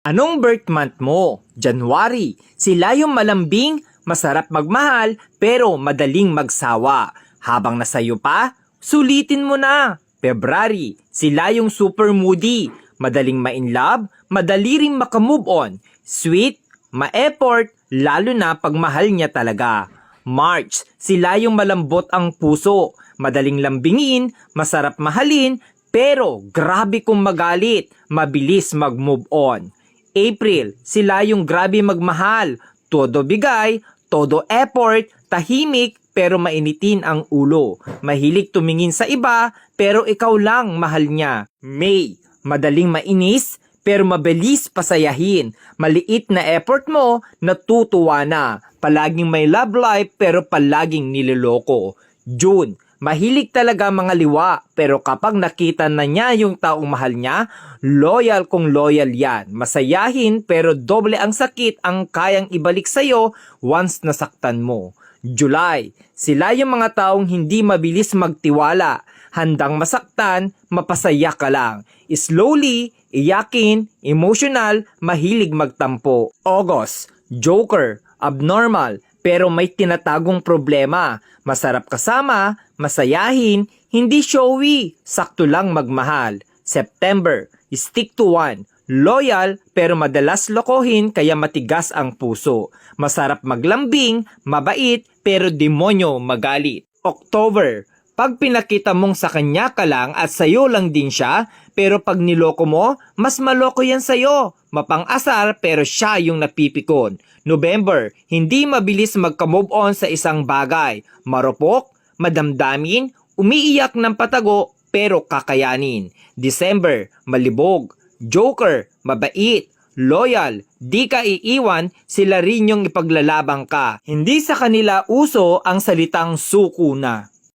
Anong birth month mo? January. Sila yung malambing, masarap magmahal, pero madaling magsawa. Habang nasayo pa, sulitin mo na. February. Sila yung super moody, madaling ma-inlove, madali ring makamove on. Sweet, ma-effort, lalo na pag mahal niya talaga. March. Sila yung malambot ang puso, madaling lambingin, masarap mahalin, pero grabe kung magalit, mabilis mag-move on. April, sila yung grabe magmahal, todo bigay, todo effort, tahimik pero mainitin ang ulo. Mahilig tumingin sa iba pero ikaw lang mahal niya. May, madaling mainis pero mabilis pasayahin. Maliit na effort mo, natutuwa na. Palaging may love life pero palaging niloloko. June, mahilig talaga mga liwa, pero kapag nakita na niya yung taong mahal niya, loyal kung loyal yan. Masayahin pero doble ang sakit ang kayang ibalik sa'yo once nasaktan mo. July, sila yung mga taong hindi mabilis magtiwala. Handang masaktan, mapasaya ka lang. Slowly, iyakin, emotional, mahilig magtampo. August, joker, abnormal, pero may tinatagong problema. Masarap kasama, masayahin, hindi showy, sakto lang magmahal. September, stick to one. Loyal pero madalas lokohin kaya matigas ang puso. Masarap maglambing, mabait pero demonyo magalit. October, pag pinakita mong sa kanya ka lang at sayo lang din siya, pero pag niloko mo, mas maloko yan sayo. Mapang-asar pero siya yung napipikon. November, hindi mabilis magka-move on sa isang bagay. Marupok, madamdamin, umiiyak ng patago pero kakayanin. December, malibog, joker, mabait, loyal, di ka iiwan, sila rin yung ipaglalabang ka. Hindi sa kanila uso ang salitang suko na.